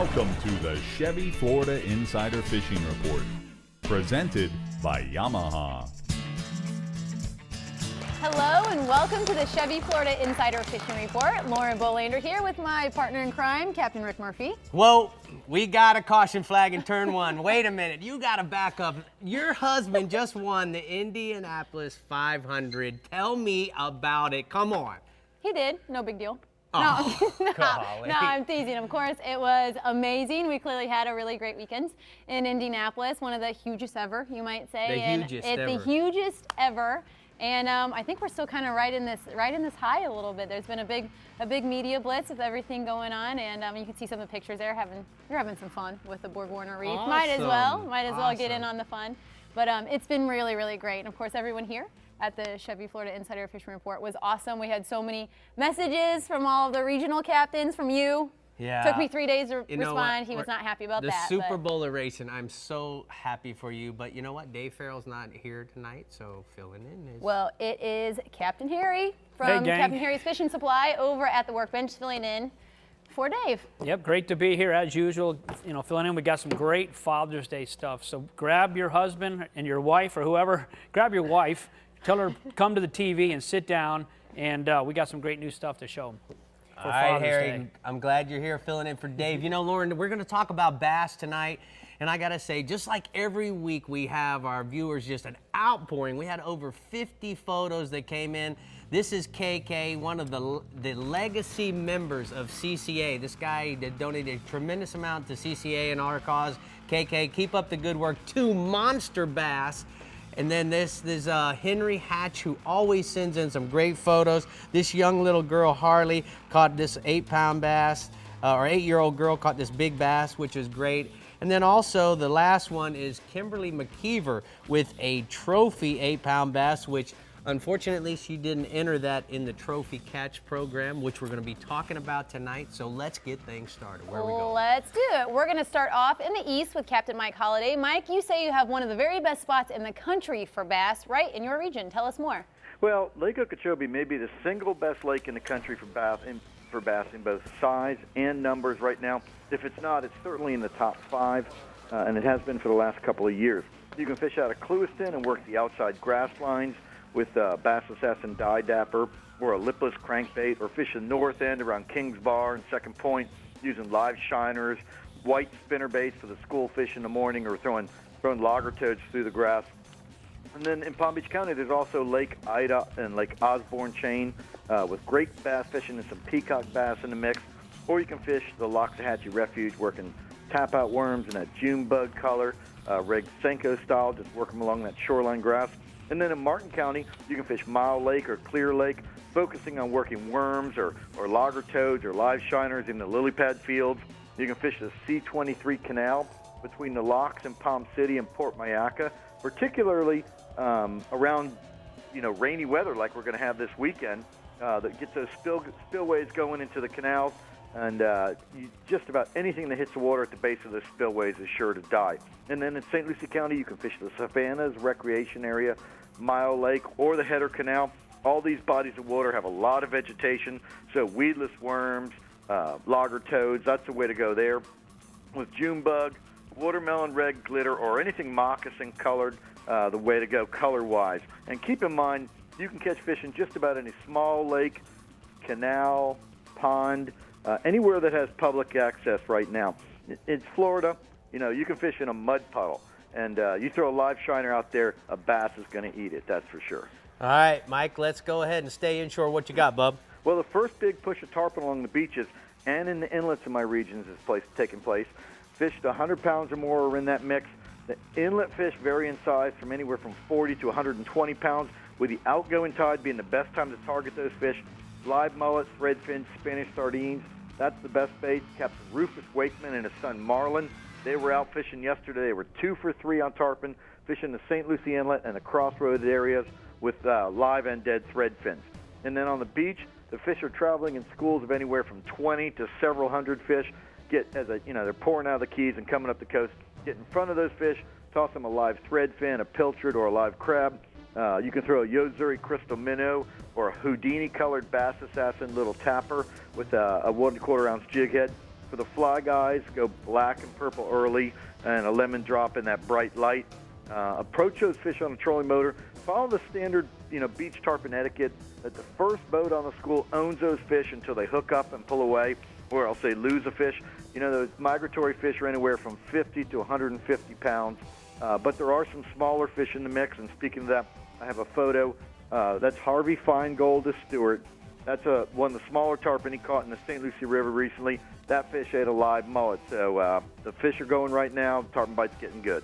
Welcome to the Chevy Florida Insider Fishing Report, presented by Yamaha. Hello and welcome to the Chevy Florida Insider Fishing Report. Lauren Bolander here with my partner in crime, Captain Rick Murphy. Whoa, we got a caution flag in turn one. Wait a minute, you got to back up. Your husband just won the Indianapolis 500. Tell me about it. Come on. He did. No big deal. Oh, no, I'm teasing. Of course, it was amazing. We clearly had a really great weekend in Indianapolis, one of the hugest ever, you might say. The hugest ever. And I think we're still kind of right in this high a little bit. There's been a big media blitz with everything going on, and you can see some of the pictures there. You're having some fun with the Borg Warner Reef. Awesome. Might as well get in on the fun. But it's been really, really great. And of course, everyone here at the Chevy Florida Insider Fishing Report was awesome. We had so many messages from all of the regional captains, from you. Yeah. Took me 3 days to respond. He was not happy about that. The Super Bowl racing, I'm so happy for you. But you know what? Dave Farrell's not here tonight, so filling in is... Well, it is Captain Harry from Captain Harry's Fishing Supply over at the workbench filling in for Dave. Yep, great to be here as usual. You know, filling in. We got some great Father's Day stuff. So grab your husband and your wife or whoever. Grab your wife. Tell her come to the TV and sit down. And we got some great new stuff to show them. All right, Harry, I'm glad you're here filling in for Dave. You know, Lauren, we're going to talk about bass tonight, and I got to say, just like every week we have our viewers just an outpouring. We had over 50 photos that came in. This is KK, one of the legacy members of CCA. This guy that donated a tremendous amount to CCA and our cause. KK, keep up the good work. 2 monster bass. And then this is Henry Hatch, who always sends in some great photos. This young little girl, Harley, caught this 8-pound bass, or 8-year-old girl caught this big bass, which is great. And then also the last one is Kimberly McKeever with a trophy 8-pound bass, which unfortunately she didn't enter that in the trophy catch program, which we're going to be talking about tonight. So let's get things started. Where are we going? Let's do it. We're going to start off in the east with Captain Mike Holliday. Mike, you say you have one of the very best spots in the country for bass, right, in your region. Tell us more. Well, Lake Okeechobee may be the single best lake in the country for bass in both size and numbers right now. If it's not, it's certainly in the top 5, and it has been for the last couple of years. You can fish out of Clewiston and work the outside grass lines with Bass Assassin Die Dapper or a lipless crankbait, or fish the north end around Kings Bar and Second Point using live shiners, white spinner baits for the school fish in the morning, or throwing logger toads through the grass. And then in Palm Beach County, there's also Lake Ida and Lake Osborne chain with great bass fishing and some peacock bass in the mix. Or you can fish the Loxahatchee Refuge working tap-out worms in that June bug color, rig Senko style, just working along that shoreline grass. And then in Martin County, you can fish Mile Lake or Clear Lake, focusing on working worms or logger toads or live shiners in the lily pad fields. You can fish the C23 Canal between the locks in Palm City and Port Mayaca, particularly around rainy weather like we're going to have this weekend, that gets those spillways going into the canals. And just about anything that hits the water at the base of the spillways is sure to die. And then in St. Lucie County, you can fish the Savannahs recreation area, Mile Lake, or the Header Canal. All these bodies of water have a lot of vegetation, so weedless worms, logger toads, that's the way to go there. With June bug, watermelon red glitter, or anything moccasin colored, the way to go color-wise. And keep in mind, you can catch fish in just about any small lake, canal, pond, anywhere that has public access right now. It's Florida. You can fish in a mud puddle, and you throw a live shiner out there, a bass is going to eat it, that's for sure. All right, Mike, let's go ahead and stay inshore. What you got, bub? Well, the first big push of tarpon along the beaches and in the inlets in my regions is taking place. Fish to 100 pounds or more are in that mix. The inlet fish vary in size from anywhere from 40 to 120 pounds, with the outgoing tide being the best time to target those fish. Live mullets, redfin, Spanish sardines, that's the best bait. Captain Rufus Wakeman and his son Marlin, they were out fishing yesterday. They were 2 for 3 on tarpon, fishing the St. Lucie Inlet and the crossroads areas with live and dead threadfins. And then on the beach, the fish are traveling in schools of anywhere from 20 to several hundred fish. They're pouring out of the keys and coming up the coast. Get in front of those fish, toss them a live threadfin, a pilchard, or a live crab. You can throw a Yozuri crystal minnow or a Houdini-colored Bass Assassin little tapper with a 1/4 ounce jig head. For the fly guys, go black and purple early and a lemon drop in that bright light. Approach those fish on a trolling motor. Follow the standard, beach tarpon etiquette that the first boat on the school owns those fish until they hook up and pull away, or else they lose a fish. Those migratory fish are anywhere from 50 to 150 pounds, but there are some smaller fish in the mix. And speaking of that, I have a photo. That's Harvey Feingold of Stewart. That's one of the smaller tarpon he caught in the St. Lucie River recently. That fish ate a live mullet. So the fish are going right now. The tarpon bite's getting good.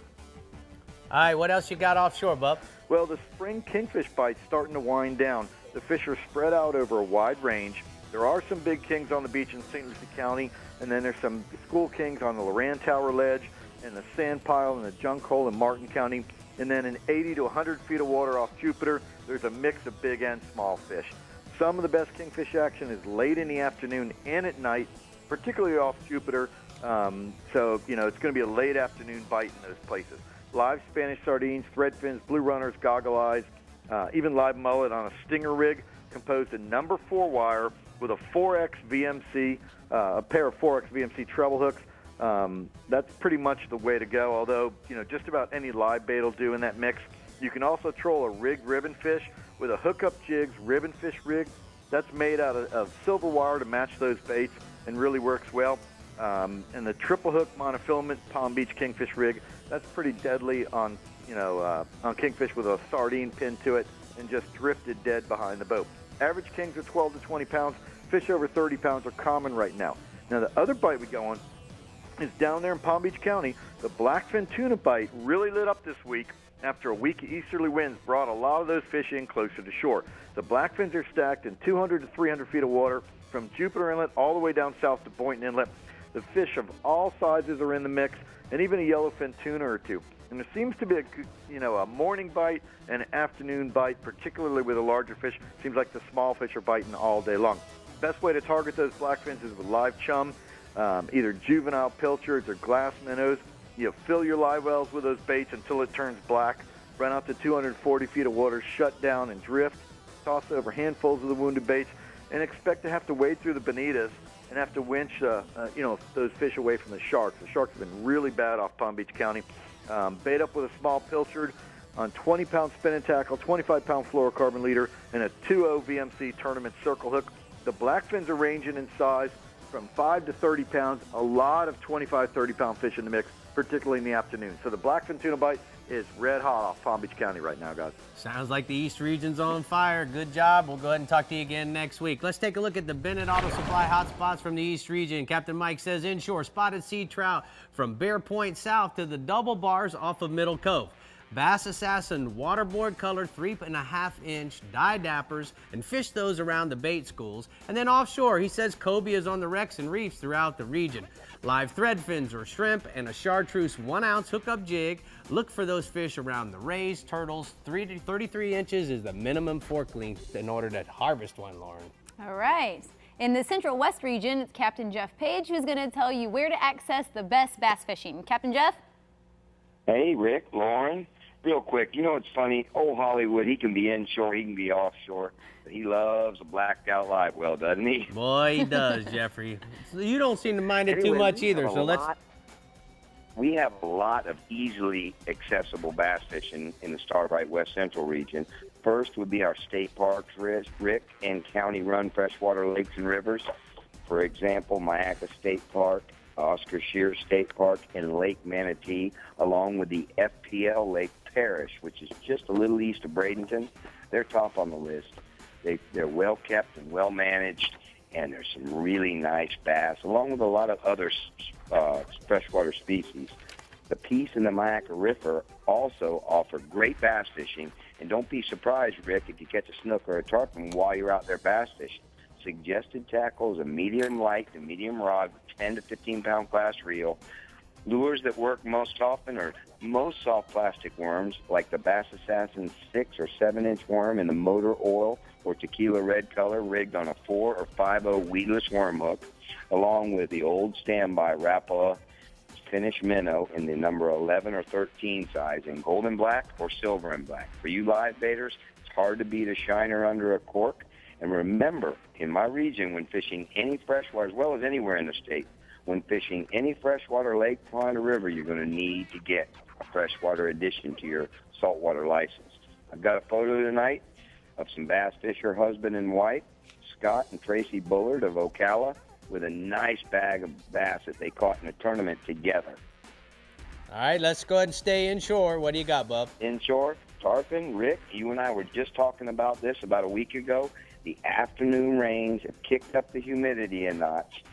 All right, what else you got offshore, Bub? Well, the spring kingfish bite's starting to wind down. The fish are spread out over a wide range. There are some big kings on the beach in St. Lucie County, and then there's some school kings on the Loran Tower Ledge and the Sand Pile and the Junk Hole in Martin County. And then in 80 to 100 feet of water off Jupiter, there's a mix of big and small fish. Some of the best kingfish action is late in the afternoon and at night, particularly off Jupiter. So, it's going to be a late afternoon bite in those places. Live Spanish sardines, threadfins, blue runners, goggle eyes, even live mullet on a stinger rig composed of number 4 wire with a 4X VMC, a pair of 4X VMC treble hooks. That's pretty much the way to go, although, just about any live bait will do in that mix. You can also troll a rigged ribbon fish with a hookup jigs ribbon fish rig. That's made out of silver wire to match those baits and really works well. And the triple hook monofilament Palm Beach kingfish rig, that's pretty deadly on kingfish with a sardine pinned to it and just drifted dead behind the boat. Average kings are 12 to 20 pounds. Fish over 30 pounds are common right now. Now, the other bite we go on is down there in Palm Beach County. The blackfin tuna bite really lit up this week after a week of easterly winds brought a lot of those fish in closer to shore. The blackfins are stacked in 200 to 300 feet of water from Jupiter Inlet all the way down south to Boynton Inlet. The fish of all sizes are in the mix, and even a yellowfin tuna or two. And there seems to be a morning bite and an afternoon bite, particularly with the larger fish. Seems like the small fish are biting all day long. Best way to target those blackfins is with live chum, either juvenile pilchards or glass minnows. Fill your live wells with those baits until it turns black. Run out to 240 feet of water, shut down and drift. Toss over handfuls of the wounded baits, and expect to have to wade through the bonitas and have to winch, those fish away from the sharks. The sharks have been really bad off Palm Beach County. Bait up with a small pilchard on 20-pound spinning tackle, 25-pound fluorocarbon leader, and a 2.0 VMC tournament circle hook. The blackfins are ranging in size from 5 to 30 pounds. A lot of 25, 30-pound fish in the mix, particularly in the afternoon. So the blackfin tuna bite is red hot off Palm Beach County right now, guys. Sounds like the East region's on fire. Good job. We'll go ahead and talk to you again next week. Let's take a look at the Bennett Auto Supply hotspots from the East region. Captain Mike says inshore spotted sea trout from Bear Point south to the double bars off of Middle Cove. Bass Assassin waterboard colored 3.5-inch dye dappers and fish those around the bait schools. And then offshore, he says cobia is on the wrecks and reefs throughout the region. Live threadfins or shrimp and a chartreuse 1-ounce hookup jig. Look for those fish around the rays, turtles. 3 to 33 inches is the minimum fork length in order to harvest one, Lauren. All right. In the Central West region, it's Captain Jeff Page who's going to tell you where to access the best bass fishing. Captain Jeff? Hey, Rick, Lauren. Real quick, it's funny, old Hollywood, he can be inshore, he can be offshore, but he loves a blacked out live well, doesn't he? Boy, he does, Jeffrey. You don't seem to mind it too much either, so We have a lot of easily accessible bass fishing in the Starbright West Central region. First would be our state parks, Rick, and county-run freshwater lakes and rivers. For example, Mayaca State Park, Oscar Shear State Park, and Lake Manatee, along with the FPL Lake Parish, which is just a little east of Bradenton. They're top on the list. They're well kept and well managed, and there's some really nice bass, along with a lot of other freshwater species. The Peace and the Mayaca River also offer great bass fishing, and don't be surprised, Rick, if you catch a snook or a tarpon while you're out there bass fishing. Suggested tackle is a medium light to medium rod with 10 to 15-pound class reel. Lures that work most often are most soft plastic worms, like the Bass Assassin 6 or 7-inch worm in the motor oil or tequila red color, rigged on a 4 or 5.0 weedless worm hook, along with the old standby Rapala Finnish minnow in the number 11 or 13 size in golden black or silver and black. For you live baiters, it's hard to beat a shiner under a cork. And remember, in my region, when fishing any freshwater, as well as anywhere in the state, When fishing any freshwater lake, pond, or river, you're going to need to get a freshwater addition to your saltwater license. I've got a photo tonight of some bass fisher husband and wife, Scott and Tracy Bullard of Ocala, with a nice bag of bass that they caught in a tournament together. All right, let's go ahead and stay inshore. What do you got, bub? Inshore, tarpon, Rick, you and I were just talking about this about a week ago. The afternoon rains have kicked up the humidity a notch.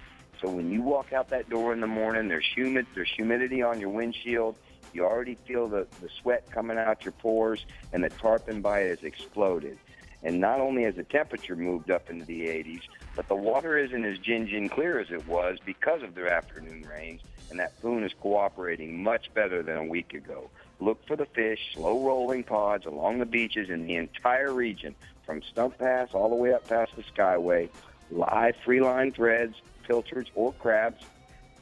So when you walk out that door in the morning, there's humidity on your windshield. You already feel the sweat coming out your pores, and the tarpon bite has exploded. And not only has the temperature moved up into the 80s, but the water isn't as gin clear as it was because of the afternoon rains, and that foon is cooperating much better than a week ago. Look for the fish, slow-rolling pods along the beaches in the entire region, from Stump Pass all the way up past the Skyway. Live free-line threads, pilchards, or crabs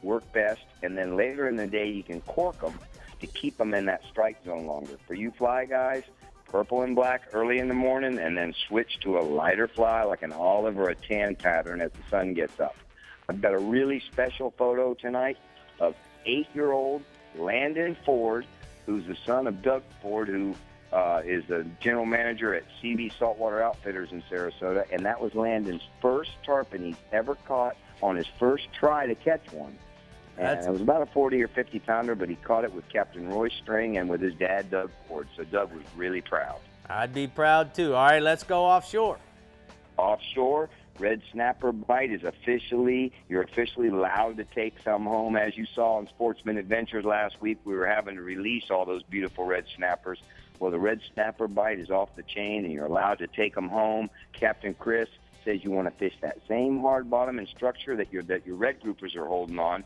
work best, and then later in the day you can cork them to keep them in that strike zone longer. For you fly guys, purple and black early in the morning, and then switch to a lighter fly like an olive or a tan pattern as the sun gets up. I've got a really special photo tonight of 8-year-old Landon Ford, who's the son of Doug Ford, who is the general manager at CV Saltwater Outfitters in Sarasota, and that was Landon's first tarpon he's ever caught on his first try to catch one. And it was about a 40 or 50 pounder, but he caught it with Captain Roy's string and with his dad, Doug Ford. So Doug was really proud. I'd be proud too. All right, let's go offshore. Offshore, red snapper bite is you're officially allowed to take some home. As you saw in Sportsman Adventures last week, we were having to release all those beautiful red snappers. Well, the red snapper bite is off the chain, and you're allowed to take them home. Captain Chris says you want to fish that same hard bottom and structure that your red groupers are holding on,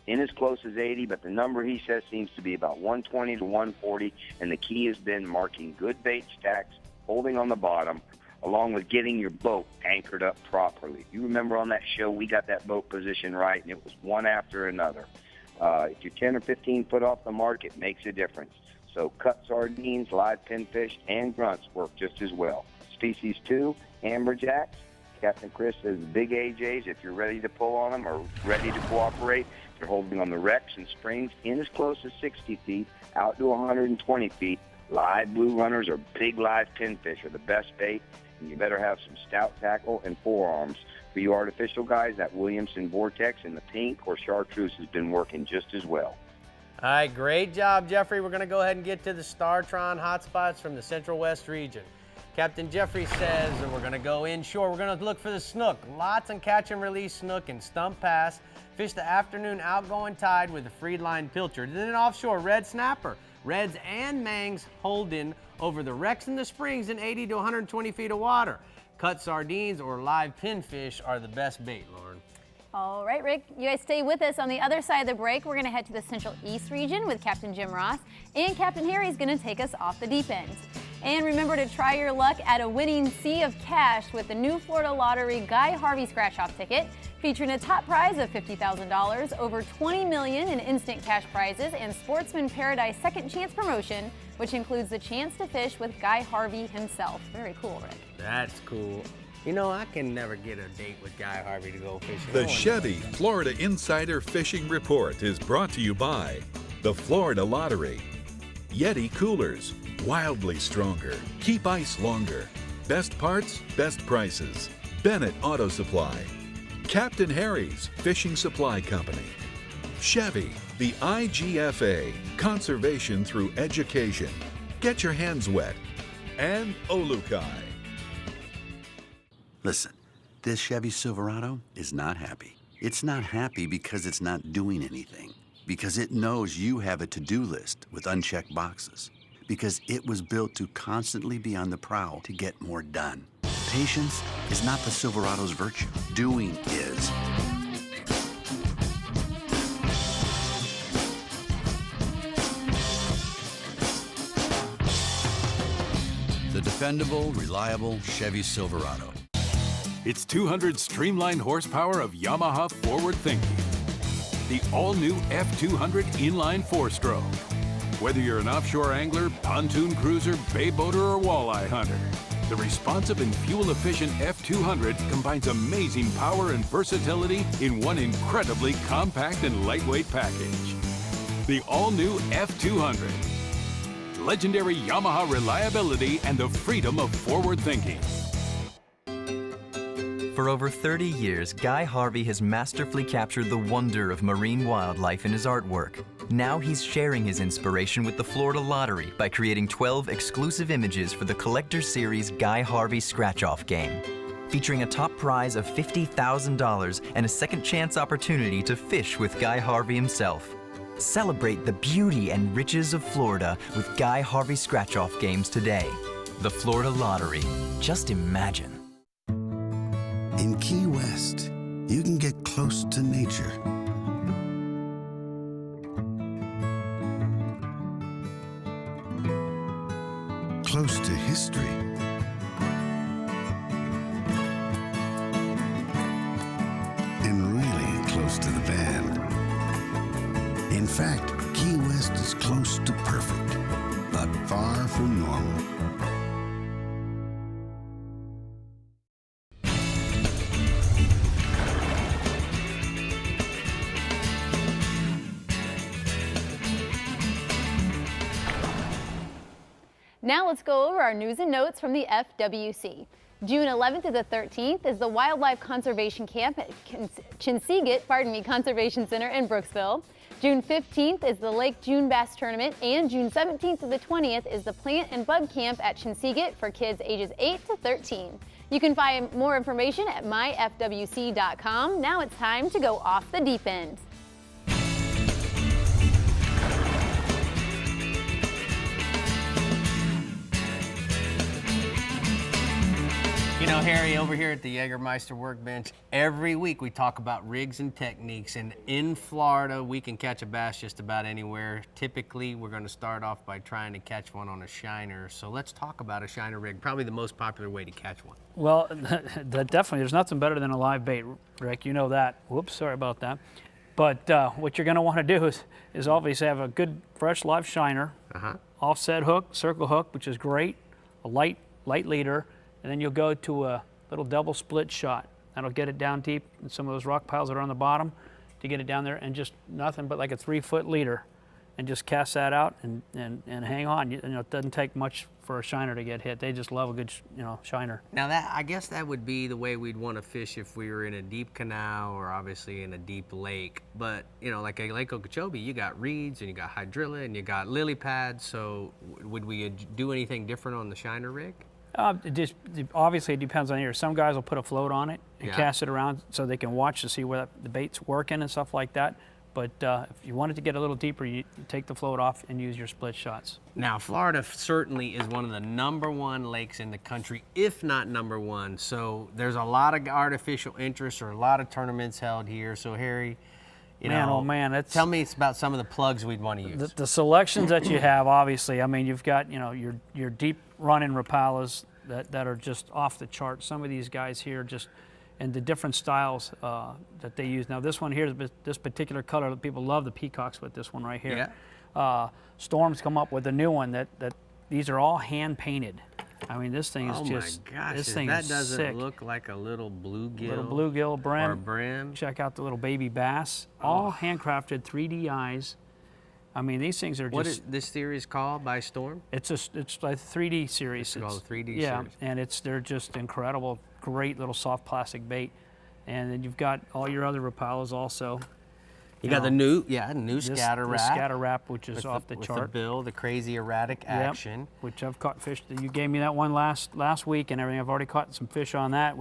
in as close as 80, but the number he says seems to be about 120 to 140, and the key has been marking good bait stacks, holding on the bottom, along with getting your boat anchored up properly. You remember on that show, we got that boat position right, and it was one after another. If you're 10 or 15 foot off the mark, it makes a difference. So cut sardines, live pinfish, and grunts work just as well. Species 2, amberjacks. Captain Chris says the big AJs, if you're ready to pull on them or ready to cooperate, they're holding on the wrecks and springs in as close as 60 feet, out to 120 feet. Live blue runners or big live pinfish are the best bait, and you better have some stout tackle and forearms. For you artificial guys, that Williamson Vortex in the pink or chartreuse has been working just as well. All right, great job, Jeffrey. We're going to go ahead and get to the Startron hotspots from the Central West region. Captain Jeffrey says that we're going to go inshore. We're going to look for the snook. Lots and catch and release snook in Stump Pass. Fish the afternoon outgoing tide with a free line pilchard. Then offshore, red snapper. Reds and mangs hold in over the wrecks and the springs in 80 to 120 feet of water. Cut sardines or live pinfish are the best bait, Lauren. All right, Rick, you guys stay with us. On the other side of the break, we're going to head to the Central East region with Captain Jim Ross, and Captain Harry's going to take us off the deep end. And remember to try your luck at a winning sea of cash with the new Florida Lottery Guy Harvey scratch-off ticket, featuring a top prize of $50,000, over $20 million in instant cash prizes, and Sportsman Paradise Second Chance promotion, which includes the chance to fish with Guy Harvey himself. Very cool, Rick. That's cool. You know, I can never get a date with Guy Harvey to go fishing. The Chevy Florida Insider Fishing Report is brought to you by the Florida Lottery, Yeti Coolers, wildly stronger, keep ice longer, best parts, best prices, Bennett Auto Supply, Captain Harry's Fishing Supply Company, Chevy, the IGFA, conservation through education, get your hands wet, and Olukai. Listen, this Chevy Silverado is not happy. It's not happy because it's not doing anything, because it knows you have a to-do list with unchecked boxes, because it was built to constantly be on the prowl to get more done. Patience is not the Silverado's virtue. Doing is. The dependable, reliable Chevy Silverado. It's 200 streamlined horsepower of Yamaha forward thinking. The all-new F200 inline 4-stroke. Whether you're an offshore angler, pontoon cruiser, bay boater, or walleye hunter, The responsive and fuel-efficient F200 combines amazing power and versatility in one incredibly compact and lightweight package. The all-new F200. Legendary Yamaha reliability and the freedom of forward thinking. For over 30 years, Guy Harvey has masterfully captured the wonder of marine wildlife in his artwork. Now he's sharing his inspiration with the Florida Lottery by creating 12 exclusive images for the Collector Series Guy Harvey Scratch-Off game, featuring a top prize of $50,000 and a second chance opportunity to fish with Guy Harvey himself. Celebrate the beauty and riches of Florida with Guy Harvey Scratch-Off games today. The Florida Lottery. Just imagine. In Key West, you can get close to nature. Close to history. And really close to the band. In fact, Key West is close to perfect, but far from normal. Now let's go over our news and notes from the FWC. June 11th to the 13th is the Wildlife Conservation Camp at Chinsegut, Conservation Center in Brooksville. June 15th is the Lake June Bass Tournament, and June 17th to the 20th is the Plant and Bug Camp at Chinsegut for kids ages 8 to 13. You can find more information at myfwc.com. Now it's time to go off the deep end. You know, Harry, over here at the Jägermeister Workbench, every week we talk about rigs and techniques, and in Florida, we can catch a bass just about anywhere. Typically, we're going to start off by trying to catch one on a shiner. So let's talk about a shiner rig, probably the most popular way to catch one. Well, definitely, there's nothing better than a live bait, Rick. You know that. Whoops, sorry about that. But what you're going to want to do is obviously have a good, fresh, live shiner, offset hook, circle hook, which is great, a light leader, and then you'll go to a little double split shot. That'll get it down deep in some of those rock piles that are on the bottom to get it down there, and just nothing but like a 3-foot leader, and just cast that out and hang on. You know, it doesn't take much for a shiner to get hit. They just love a good, shiner. Now I guess that would be the way we'd want to fish if we were in a deep canal or obviously in a deep lake. But, like a Lake Okeechobee, you got reeds and you got hydrilla and you got lily pads. So would we do anything different on the shiner rig? Obviously, it depends on here. Some guys will put a float on it and cast it around so they can watch to see where the bait's working and stuff like that. But if you wanted to get a little deeper, you take the float off and use your split shots. Now, Florida certainly is one of the #1 lakes in the country, if not #1. So there's a lot of artificial interest or a lot of tournaments held here. So Harry, oh man, tell me about some of the plugs we'd want to use. The selections that you have, obviously, I mean, you've got your deep running Rapalas that are just off the chart. Some of these guys here and the different styles that they use. Now this one here, this particular color, people love the peacocks with this one right here. Yeah. Storm's come up with a new one that these are all hand painted. I mean, this thing is just, oh my gosh, this thing that is doesn't sick. Look like a little bluegill. Little bluegill brim. Or brim. Check out the little baby bass. All handcrafted 3D eyes. I mean, these things are just. What is this series called by Storm? It's a 3D series. It's called a 3D series. Yeah, and they're just incredible, great little soft plastic bait. And then you've got all your other Rapalas also. You got the new scatter wrap. The scatter wrap, which is off the chart. With the bill, the crazy erratic action. Which I've caught fish. You gave me that one last week and everything. I've already caught some fish on that,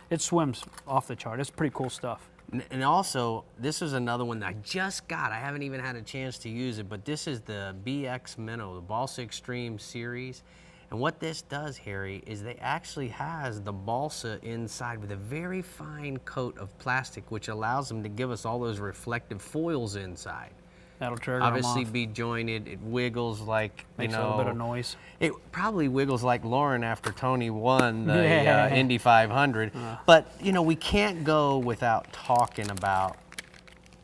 it swims off the chart. It's pretty cool stuff. And also, this is another one that I just got. I haven't even had a chance to use it, but this is the BX Minnow, the Balsa Extreme series. And what this does, Harry, is they actually has the balsa inside with a very fine coat of plastic, which allows them to give us all those reflective foils inside. That'll trigger Obviously them off. Be jointed. It wiggles like, Makes a little bit of noise. It probably wiggles like Lauren after Tony won the Indy 500. But, we can't go without talking about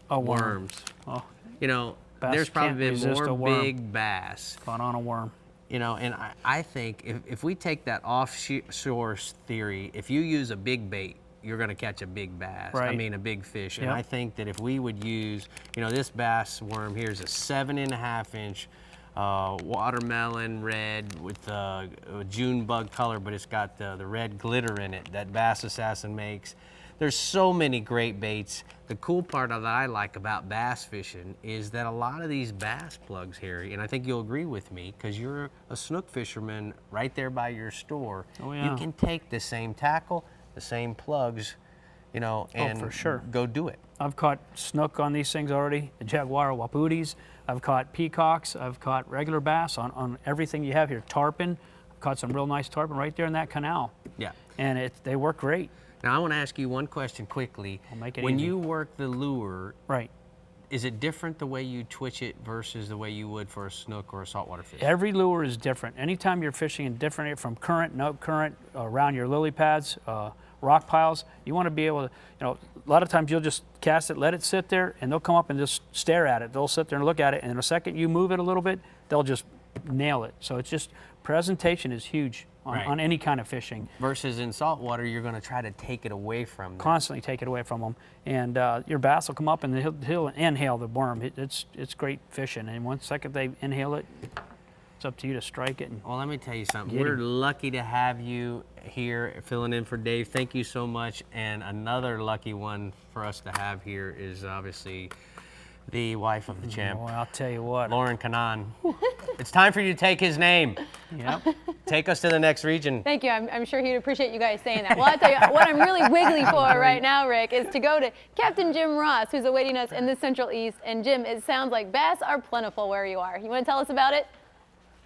worms. Oh. There's probably been more big bass caught on a worm You know, and I think if we take that offshore theory, if you use a big bait, you're going to catch a big bass. Right. I mean, a big fish. And Yep. I think that if we would use, you know, this bass worm here is a 7.5-inch watermelon red with a June bug color, but it's got the red glitter in it that Bass Assassin makes. There's so many great baits. The cool part that I like about bass fishing is that a lot of these bass plugs, Harry, and I think you'll agree with me because you're a snook fisherman right there by your store. Oh, yeah. You can take the same tackle, the same plugs, you know, and for sure. go do it. I've caught snook on these things already, the jaguar waputis. I've caught peacocks. I've caught regular bass on everything you have here. Tarpon. I've caught some real nice tarpon right there in that canal. Yeah. And they work great. Now, I want to ask you one question quickly. I'll make it when easy. you work the lure, Right. is it different the way you twitch it versus the way you would for a snook or a saltwater fish? Every lure is different. Anytime you're fishing in different, from current, no current, around your lily pads, rock piles, you want to be able to, you know, a lot of times you'll just cast it, let it sit there, and they'll come up and just stare at it. They'll sit there and look at it, and in a second you move it a little bit, they'll just nail it. So it's just, presentation is huge on any kind of fishing. Versus in saltwater, you're going to try to take it away from them. Constantly take it away from them. And your bass will come up and he'll inhale the worm. It's great fishing. And one second they inhale it, it's up to you to strike it. And well, let me tell you something. Get We're him. lucky to have you here filling in for Dave. Thank you so much. And another lucky one for us to have here is obviously the wife of the champ. Well, I'll tell you what. Lauren Kanan. It's time for you to take his name. Yep. Take us to the next region. Thank you. I'm sure he'd appreciate you guys saying that. Well, I'll tell you what I'm really wiggly for right now, Rick, is to go to Captain Jim Ross, who's awaiting us in the Central East. And Jim, it sounds like bass are plentiful where you are. You want to tell us about it?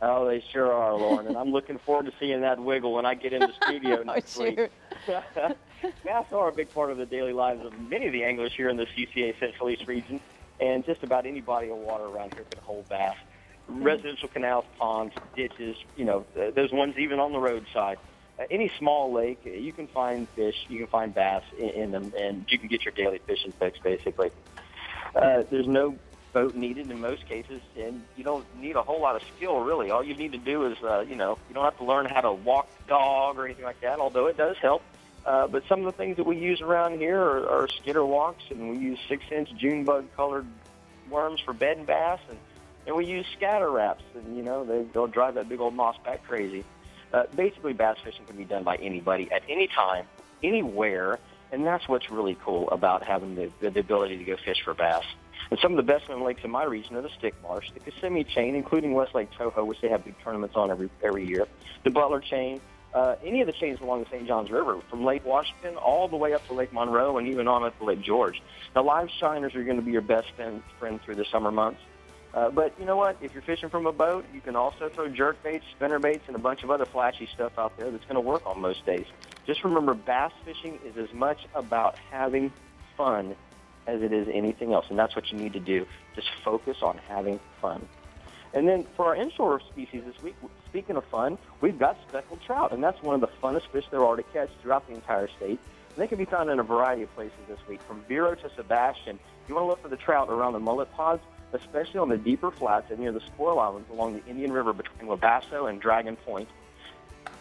Oh, they sure are, Lauren, and I'm looking forward to seeing that wiggle when I get in the studio next week. Bass are a big part of the daily lives of many of the anglers here in the CCA Central East region, and just about any body of water around here can hold bass. Residential canals, ponds, ditches, you know, those ones even on the roadside. Any small lake, you can find fish, you can find bass in them, and you can get your daily fishing fix, basically. There's no boat needed in most cases, and you don't need a whole lot of skill, really. All you need to do is, you know, you don't have to learn how to walk the dog or anything like that, although it does help. But some of the things that we use around here are skitter walks, and we use 6-inch June bug-colored worms for bedding bass, and we use scatter wraps, and, you know, they'll drive that big old moss back crazy. Basically, bass fishing can be done by anybody at any time, anywhere, and that's what's really cool about having the ability to go fish for bass. And some of the best known lakes in my region are the Stick Marsh, the Kissimmee Chain, including Westlake Toho, which they have big tournaments on every year, the Butler Chain, any of the chains along the St. Johns River, from Lake Washington all the way up to Lake Monroe and even on up to Lake George. Now, live shiners are going to be your best friend through the summer months. But you know what? If you're fishing from a boat, you can also throw jerk baits, spinner baits, and a bunch of other flashy stuff out there that's going to work on most days. Just remember, bass fishing is as much about having fun as it is anything else, and that's what you need to do. Just focus on having fun. And then for our inshore species this week, speaking of fun, we've got speckled trout, and that's one of the funnest fish there are to catch throughout the entire state. And they can be found in a variety of places this week, from Vero to Sebastian. You want to look for the trout around the mullet pods, especially on the deeper flats and near the spoil islands along the Indian River between Wabasso and Dragon Point.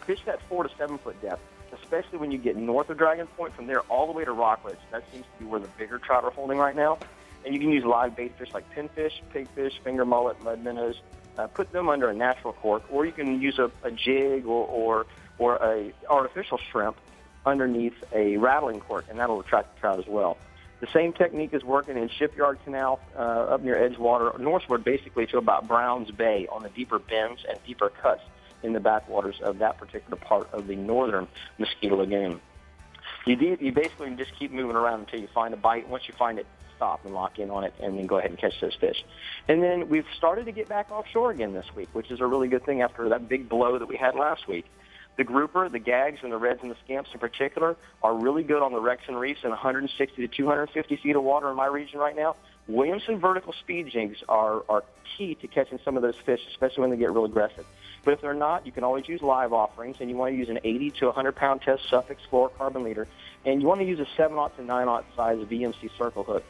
Fish that 4 to 7 foot depth, especially when you get north of Dragon Point, from there all the way to Rockledge. That seems to be where the bigger trout are holding right now. And you can use live bait fish like pinfish, pigfish, finger mullet, mud minnows. Put them under a natural cork, or you can use a jig or a artificial shrimp underneath a rattling cork, and that'll attract the trout as well. The same technique is working in Shipyard Canal up near Edgewater, northward basically to about Browns Bay on the deeper bends and deeper cuts in the backwaters of that particular part of the northern Mosquito Lagoon. You basically just keep moving around until you find a bite. Once you find it, stop and lock in on it, and then go ahead and catch those fish. And then we've started to get back offshore again this week, which is a really good thing after that big blow that we had last week. The grouper, the gags, and the reds and the scamps in particular are really good on the wrecks and reefs in 160 to 250 feet of water in my region right now. Williamson vertical speed jigs are key to catching some of those fish, especially when they get real aggressive. But if they're not, you can always use live offerings, and you want to use an 80 to 100-pound test Suffolk fluorocarbon leader, and you want to use a 7/0 to 9/0 size VMC circle hook.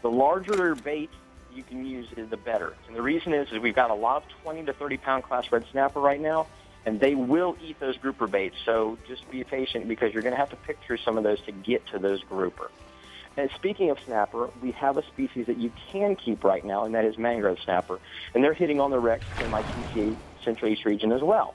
The larger your bait, you can use, the better. And the reason is we've got a lot of 20 to 30 pound class red snapper right now, and they will eat those grouper baits. So just be patient because you're going to have to pick through some of those to get to those grouper. And speaking of snapper, we have a species that you can keep right now, and that is mangrove snapper. And they're hitting on the wrecks in my CCA Central East region as well.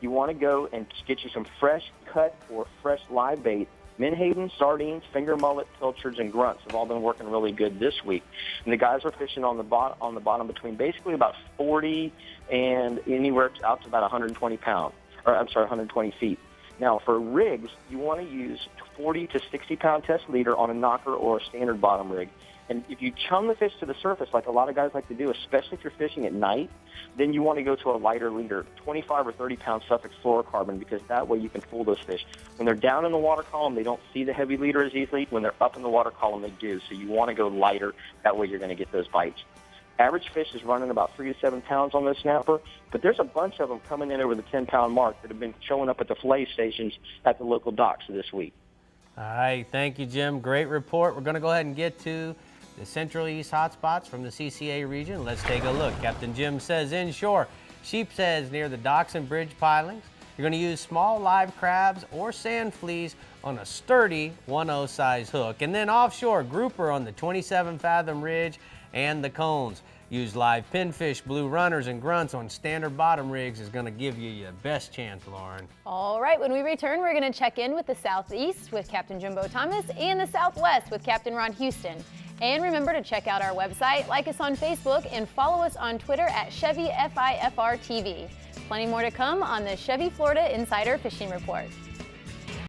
You want to go and get you some fresh cut or fresh live bait. Menhaden, sardines, finger mullet, pilchards, and grunts have all been working really good this week. And the guys are fishing on the bottom between basically about 40 and anywhere out to about 120 pounds, or I'm sorry, 120 feet. Now, for rigs, you want to use 40 to 60 pound test leader on a knocker or a standard bottom rig. And if you chum the fish to the surface, like a lot of guys like to do, especially if you're fishing at night, then you want to go to a lighter leader, 25 or 30 pound Suffolk fluorocarbon, because that way you can fool those fish. When they're down in the water column, they don't see the heavy leader as easily. When they're up in the water column, they do. So you want to go lighter. That way you're going to get those bites. Average fish is running about 3 to 7 pounds on this snapper, but there's a bunch of them coming in over the 10-pound mark that have been showing up at the fillet stations at the local docks this week. All right, thank you, Jim. Great report. We're going to go ahead and get to the Central East hotspots from the CCA region. Let's take a look. Captain Jim says inshore, Sheep's Head's near the docks and bridge pilings. You're going to use small live crabs or sand fleas on a sturdy 1/0 size hook. And then offshore, grouper on the 27-fathom ridge and the cones. Use live pinfish, blue runners, and grunts on standard bottom rigs is going to give you your best chance, Lauren. All right, when we return, we're going to check in with the Southeast with Captain Jimbo Thomas and the Southwest with Captain Ron Houston. And remember to check out our website, like us on Facebook, and follow us on Twitter at Chevy FIFR TV. Plenty more to come on the Chevy Florida Insider Fishing Report.